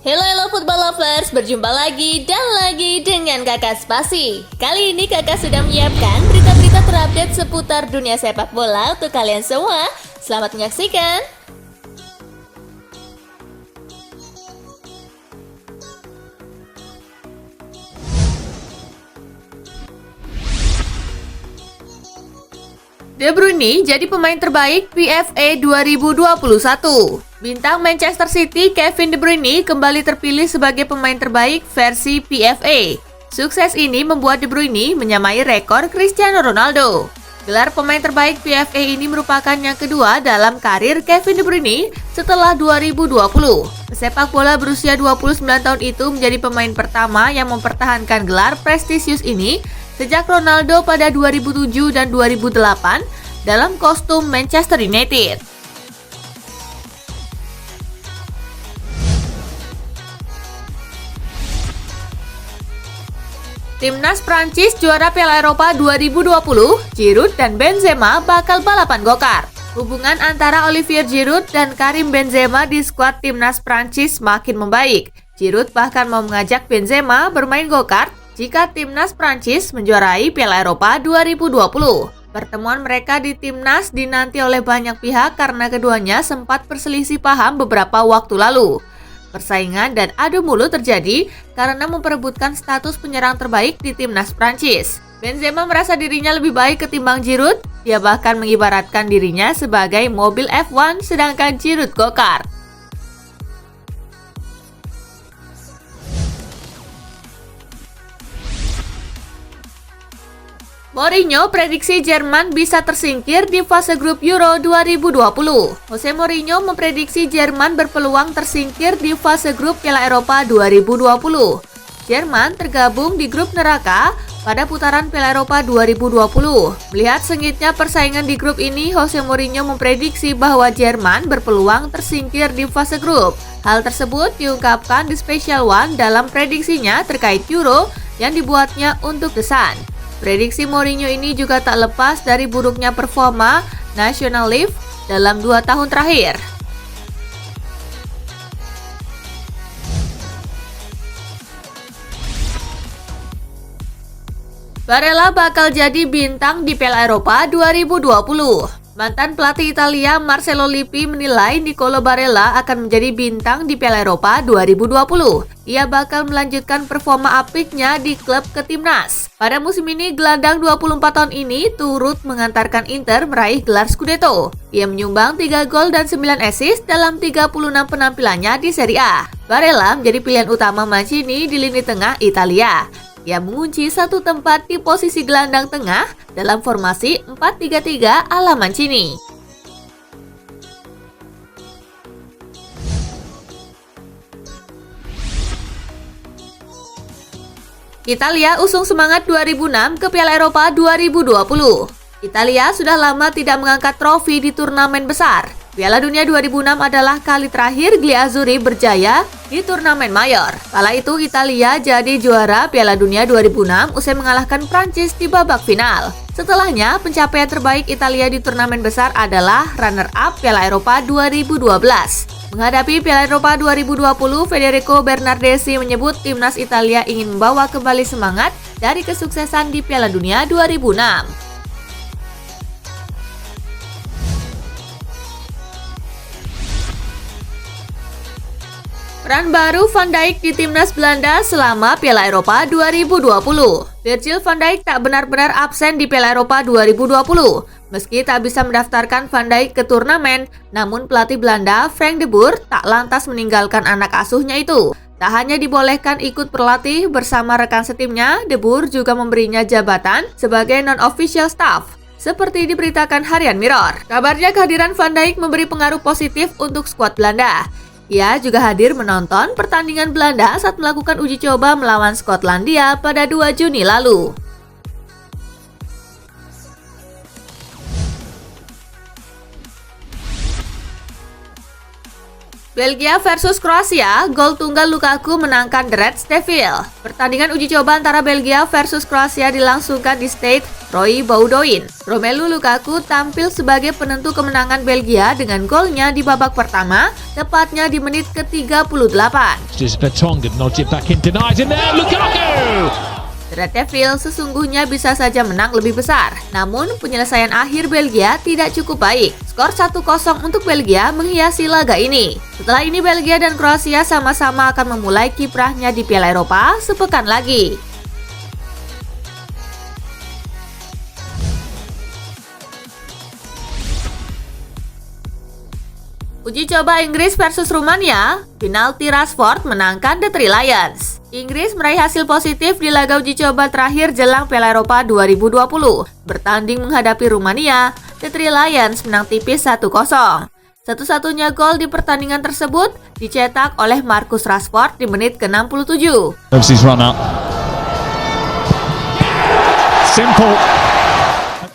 Halo football lovers, berjumpa lagi dan lagi dengan Kakak Spasi. Kali ini Kakak sudah menyiapkan berita-berita terupdate seputar dunia sepak bola untuk kalian semua. Selamat menyaksikan. De Bruyne jadi pemain terbaik PFA 2021. Bintang Manchester City Kevin De Bruyne kembali terpilih sebagai pemain terbaik versi PFA. Sukses ini membuat De Bruyne menyamai rekor Cristiano Ronaldo. Gelar pemain terbaik PFA ini merupakan yang kedua dalam karir Kevin De Bruyne setelah 2020. Pesepak bola berusia 29 tahun itu menjadi pemain pertama yang mempertahankan gelar prestisius ini sejak Ronaldo pada 2007 dan 2008 dalam kostum Manchester United. Timnas Prancis juara Piala Eropa 2020, Giroud dan Benzema bakal balapan go-kart. Hubungan antara Olivier Giroud dan Karim Benzema di skuad Timnas Prancis makin membaik. Giroud bahkan mau mengajak Benzema bermain go-kart jika Timnas Prancis menjuarai Piala Eropa 2020. Pertemuan mereka di Timnas dinanti oleh banyak pihak karena keduanya sempat berselisih paham beberapa waktu lalu. Persaingan dan adu mulut terjadi karena memperebutkan status penyerang terbaik di Timnas Prancis. Benzema merasa dirinya lebih baik ketimbang Giroud. Dia bahkan mengibaratkan dirinya sebagai mobil F1 sedangkan Giroud go-kart. Mourinho prediksi Jerman bisa tersingkir di fase grup Euro 2020. Jose Mourinho memprediksi Jerman berpeluang tersingkir di fase grup Piala Eropa 2020. Jerman tergabung di grup neraka pada putaran Piala Eropa 2020. Melihat sengitnya persaingan di grup ini, Jose Mourinho memprediksi bahwa Jerman berpeluang tersingkir di fase grup. Hal tersebut diungkapkan di Special One dalam prediksinya terkait Euro yang dibuatnya untuk The Sun. Prediksi Mourinho ini juga tak lepas dari buruknya performa National League dalam 2 tahun terakhir. Barella bakal jadi bintang di Piala Eropa 2020. Mantan pelatih Italia Marcelo Lippi menilai Nicolo Barella akan menjadi bintang di Piala Eropa 2020. Ia bakal melanjutkan performa apiknya di klub ketimnas. Pada musim ini, gelandang 24 tahun ini turut mengantarkan Inter meraih gelar Scudetto. Ia menyumbang 3 gol dan 9 assist dalam 36 penampilannya di Serie A. Barella menjadi pilihan utama Mancini di lini tengah Italia. Ia mengunci satu tempat di posisi gelandang tengah dalam formasi 4-3-3 ala Mancini. Italia usung semangat 2006 ke Piala Eropa 2020. Italia sudah lama tidak mengangkat trofi di turnamen besar. Piala Dunia 2006 adalah kali terakhir Gliazzurri berjaya di turnamen mayor. Kala itu Italia jadi juara Piala Dunia 2006 usai mengalahkan Prancis di babak final. Setelahnya, pencapaian terbaik Italia di turnamen besar adalah runner-up Piala Eropa 2012. Menghadapi Piala Eropa 2020, Federico Bernardeschi menyebut timnas Italia ingin membawa kembali semangat dari kesuksesan di Piala Dunia 2006. Peran baru Van Dijk di timnas Belanda selama Piala Eropa 2020. Virgil van Dijk tak benar-benar absen di Piala Eropa 2020. Meski tak bisa mendaftarkan Van Dijk ke turnamen, namun pelatih Belanda Frank de Boer tak lantas meninggalkan anak asuhnya itu. Tak hanya dibolehkan ikut berlatih bersama rekan setimnya, de Boer juga memberinya jabatan sebagai non-official staff. Seperti diberitakan Harian Mirror. Kabarnya kehadiran Van Dijk memberi pengaruh positif untuk skuad Belanda. Ia juga hadir menonton pertandingan Belanda saat melakukan uji coba melawan Skotlandia pada 2 Juni lalu. Belgia versus Kroasia, gol tunggal Lukaku menangkan The Red Devils. Pertandingan uji coba antara Belgia versus Kroasia dilangsungkan di Stade Roy Boudoin. Romelu Lukaku tampil sebagai penentu kemenangan Belgia dengan golnya di babak pertama, tepatnya di menit ke-38. Just Vertonghen nods it back in, denies in there, Lukaku! The Red Devils sesungguhnya bisa saja menang lebih besar, namun penyelesaian akhir Belgia tidak cukup baik. Skor 1-0 untuk Belgia menghiasi laga ini. Setelah ini Belgia dan Kroasia sama-sama akan memulai kiprahnya di Piala Eropa sepekan lagi. Uji coba Inggris versus Rumania, penalti Rashford menangkan The Three Lions. Inggris meraih hasil positif di laga uji coba terakhir jelang Piala Eropa 2020. Bertanding menghadapi Rumania, The Three Lions menang tipis 1-0. Satu-satunya gol di pertandingan tersebut dicetak oleh Marcus Rashford di menit ke-67. Simple.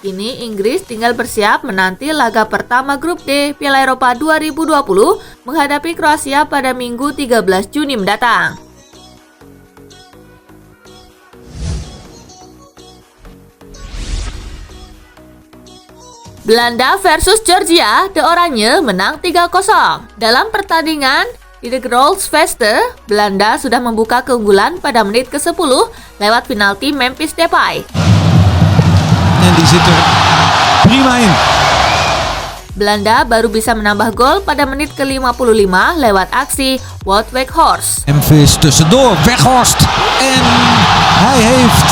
Kini Inggris tinggal bersiap menanti laga pertama grup D Piala Eropa 2020 menghadapi Kroasia pada Minggu 13 Juni mendatang. Belanda versus Georgia, The Oranje menang 3-0. Dalam pertandingan di The Grootfeeste, Belanda sudah membuka keunggulan pada menit ke-10 lewat penalti Memphis Depay. En die zit er prima in. Belanda baru bisa menambah gol pada menit ke-55 lewat aksi Wout Weghorst. Memphis tussendoor, Weghorst. En hij heeft...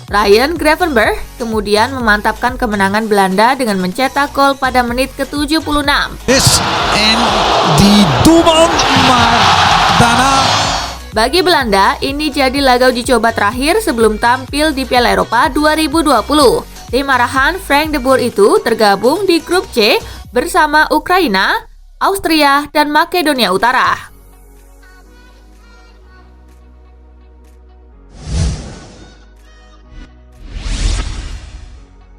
Ryan Gravenberch kemudian memantapkan kemenangan Belanda dengan mencetak gol pada menit ke-76. Yes. En die doelman, maar daarna... Bagi Belanda, ini jadi laga uji coba terakhir sebelum tampil di Piala Eropa 2020. Tim arahan Frank de Boer itu tergabung di grup C bersama Ukraina, Austria, dan Makedonia Utara.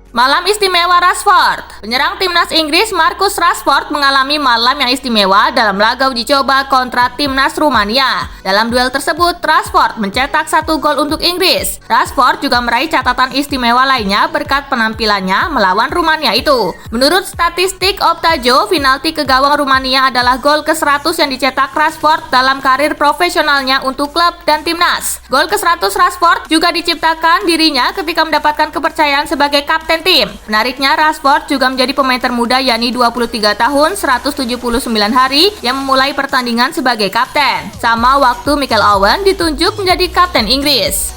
Malam istimewa Rashford. Penyerang timnas Inggris Marcus Rashford mengalami malam yang istimewa dalam laga uji coba kontra timnas Rumania. Dalam duel tersebut, Rashford mencetak 1 gol untuk Inggris. Rashford juga meraih catatan istimewa lainnya berkat penampilannya melawan Rumania itu. Menurut statistik Optajo, penalti ke gawang Rumania adalah gol ke-100 yang dicetak Rashford dalam karir profesionalnya untuk klub dan timnas. Gol ke-100 Rashford juga diciptakan dirinya ketika mendapatkan kepercayaan sebagai kapten tim. Menariknya, Rashford juga menjadi pemain termuda yakni 23 tahun 179 hari yang memulai pertandingan sebagai kapten. Sama waktu Michael Owen ditunjuk menjadi kapten Inggris.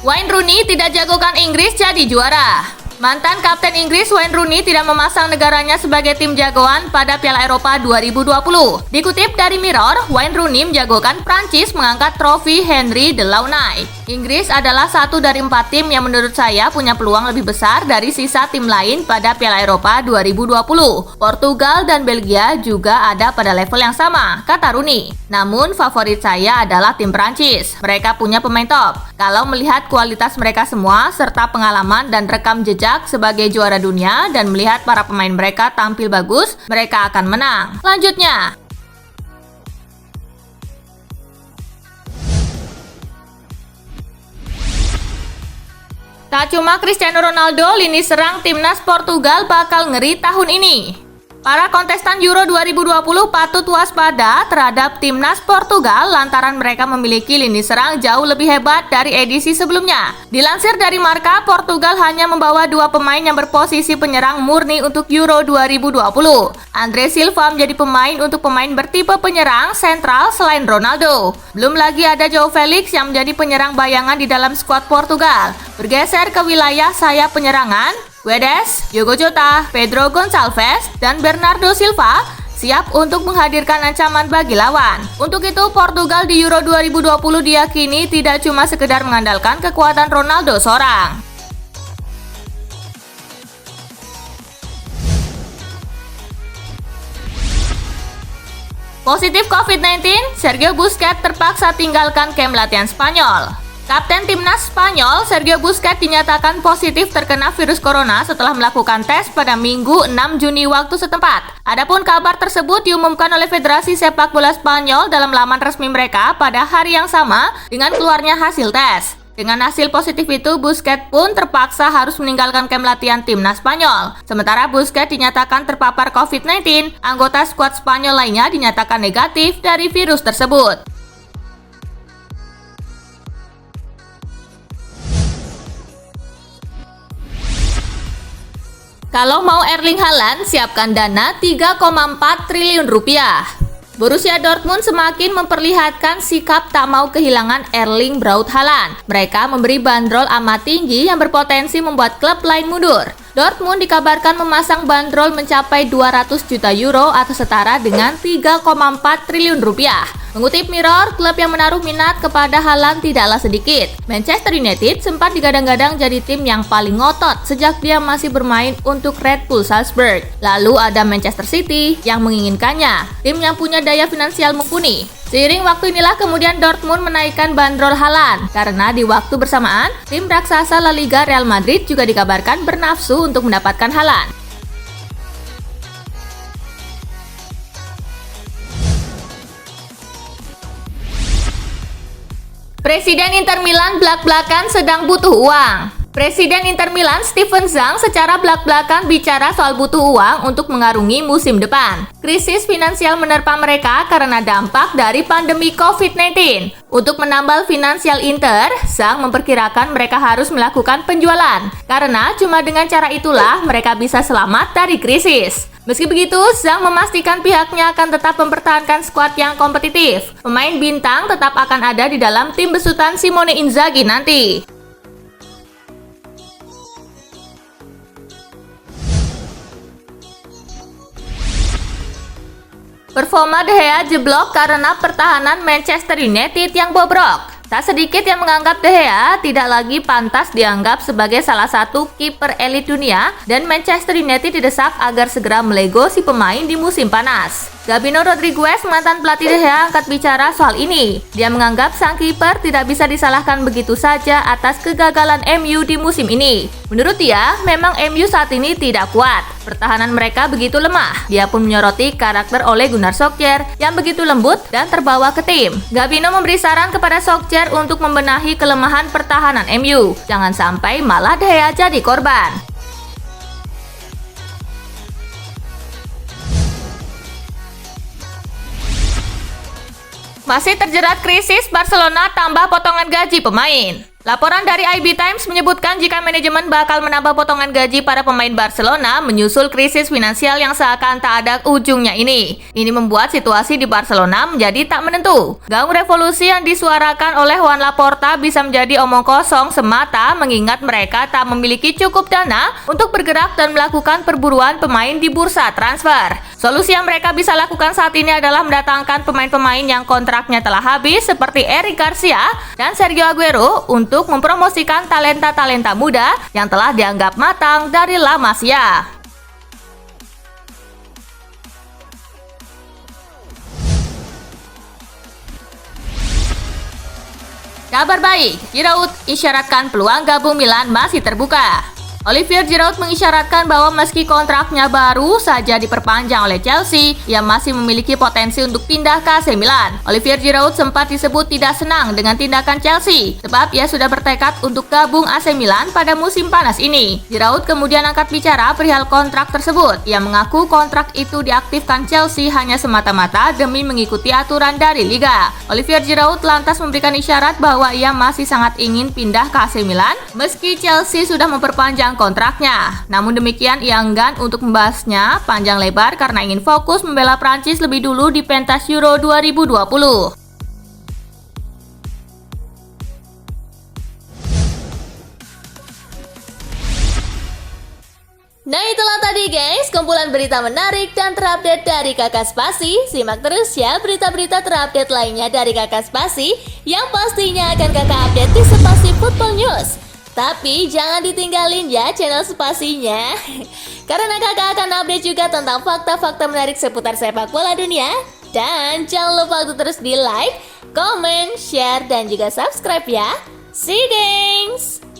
Wayne Rooney tidak jagokan Inggris jadi juara. Mantan Kapten Inggris Wayne Rooney tidak memasang negaranya sebagai tim jagoan pada Piala Eropa 2020. Dikutip dari Mirror, Wayne Rooney menjagokan Prancis mengangkat trofi Henry Delaunay. Inggris adalah satu dari 4 tim yang menurut saya punya peluang lebih besar dari sisa tim lain pada Piala Eropa 2020. Portugal dan Belgia juga ada pada level yang sama, kata Rooney. Namun favorit saya adalah tim Prancis. Mereka punya pemain top. Kalau melihat kualitas mereka semua serta pengalaman dan rekam jejak sebagai juara dunia dan melihat para pemain mereka tampil bagus, mereka akan menang. Lanjutnya, tak cuma Cristiano Ronaldo, lini serang timnas Portugal bakal ngeri tahun ini. Para kontestan Euro 2020 patut waspada terhadap timnas Portugal lantaran mereka memiliki lini serang jauh lebih hebat dari edisi sebelumnya. Dilansir dari Marca, Portugal hanya membawa 2 pemain yang berposisi penyerang murni untuk Euro 2020. Andre Silva menjadi pemain untuk pemain bertipe penyerang sentral selain Ronaldo. Belum lagi ada João Felix yang menjadi penyerang bayangan di dalam skuad Portugal. Bergeser ke wilayah sayap penyerangan, Guedes, Diogo Jota, Pedro Gonçalves, dan Bernardo Silva siap untuk menghadirkan ancaman bagi lawan. Untuk itu, Portugal di Euro 2020 diyakini tidak cuma sekedar mengandalkan kekuatan Ronaldo seorang. Positif COVID-19, Sergio Busquets terpaksa tinggalkan kamp latihan Spanyol. Kapten Timnas Spanyol, Sergio Busquets dinyatakan positif terkena virus corona setelah melakukan tes pada Minggu 6 Juni waktu setempat. Adapun kabar tersebut diumumkan oleh Federasi Sepak Bola Spanyol dalam laman resmi mereka pada hari yang sama dengan keluarnya hasil tes. Dengan hasil positif itu, Busquets pun terpaksa harus meninggalkan kamp latihan Timnas Spanyol. Sementara Busquets dinyatakan terpapar COVID-19, anggota skuad Spanyol lainnya dinyatakan negatif dari virus tersebut. Kalau mau Erling Haaland, siapkan dana 3,4 triliun rupiah. Borussia Dortmund semakin memperlihatkan sikap tak mau kehilangan Erling Braut Haaland. Mereka memberi bandrol amat tinggi yang berpotensi membuat klub lain mundur. Dortmund dikabarkan memasang bandrol mencapai 200 juta euro atau setara dengan 3,4 triliun rupiah. Mengutip Mirror, klub yang menaruh minat kepada Haaland tidaklah sedikit. Manchester United sempat digadang-gadang jadi tim yang paling ngotot sejak dia masih bermain untuk Red Bull Salzburg. Lalu ada Manchester City yang menginginkannya, tim yang punya daya finansial mumpuni. Seiring waktu inilah kemudian Dortmund menaikkan bandrol Haaland karena di waktu bersamaan, tim raksasa La Liga Real Madrid juga dikabarkan bernafsu untuk mendapatkan Haaland. Presiden Inter Milan blak-blakan sedang butuh uang. Presiden Inter Milan Steven Zhang secara blak-blakan bicara soal butuh uang untuk mengarungi musim depan. Krisis finansial menerpa mereka karena dampak dari pandemi COVID-19. Untuk menambal finansial Inter, Zhang memperkirakan mereka harus melakukan penjualan. Karena cuma dengan cara itulah mereka bisa selamat dari krisis. Meski begitu, Zhang memastikan pihaknya akan tetap mempertahankan skuad yang kompetitif. Pemain bintang tetap akan ada di dalam tim besutan Simone Inzaghi nanti. Performa De Gea jeblok karena pertahanan Manchester United yang bobrok. Tak sedikit yang menganggap De Gea tidak lagi pantas dianggap sebagai salah satu kiper elit dunia dan Manchester United didesak agar segera melego si pemain di musim panas. Gabino Rodriguez, mantan pelatih De Gea, angkat bicara soal ini. Dia menganggap sang kiper tidak bisa disalahkan begitu saja atas kegagalan MU di musim ini. Menurut dia, memang MU saat ini tidak kuat. Pertahanan mereka begitu lemah. Dia pun menyoroti karakter Ole Gunnar Solskjaer yang begitu lembut dan terbawa ke tim. Gabino memberi saran kepada Solskjaer untuk membenahi kelemahan pertahanan MU. Jangan sampai malah De Gea jadi korban. Masih terjerat krisis, Barcelona tambah potongan gaji pemain. Laporan dari IB Times menyebutkan jika manajemen bakal menambah potongan gaji para pemain Barcelona menyusul krisis finansial yang seakan tak ada ujungnya ini. Ini membuat situasi di Barcelona menjadi tak menentu. Gaung revolusi yang disuarakan oleh Juan Laporta bisa menjadi omong kosong semata mengingat mereka tak memiliki cukup dana untuk bergerak dan melakukan perburuan pemain di bursa transfer. Solusi yang mereka bisa lakukan saat ini adalah mendatangkan pemain-pemain yang kontraknya telah habis seperti Eric Garcia dan Sergio Aguero untuk mempromosikan talenta-talenta muda yang telah dianggap matang dari La Masia. Kabar baik, Giroud isyaratkan peluang gabung Milan masih terbuka. Olivier Giroud mengisyaratkan bahwa meski kontraknya baru saja diperpanjang oleh Chelsea, ia masih memiliki potensi untuk pindah ke AC Milan. Olivier Giroud sempat disebut tidak senang dengan tindakan Chelsea, sebab ia sudah bertekad untuk gabung AC Milan pada musim panas ini. Giroud kemudian angkat bicara perihal kontrak tersebut. Ia mengaku kontrak itu diaktifkan Chelsea hanya semata-mata demi mengikuti aturan dari Liga. Olivier Giroud lantas memberikan isyarat bahwa ia masih sangat ingin pindah ke AC Milan, meski Chelsea sudah memperpanjang kontraknya. Namun demikian ia enggan untuk membahasnya panjang lebar karena ingin fokus membela Prancis lebih dulu di pentas Euro 2020. Nah itulah tadi guys, kumpulan berita menarik dan terupdate dari Kakak Spasi. Simak terus ya berita-berita terupdate lainnya dari Kakak Spasi yang pastinya akan Kakak update di Spasi Football News. Tapi jangan ditinggalin ya channel Spasinya, karena kakak akan update juga tentang fakta-fakta menarik seputar sepak bola dunia. Dan jangan lupa untuk terus di like, comment, share, dan juga subscribe ya. See you, gengs!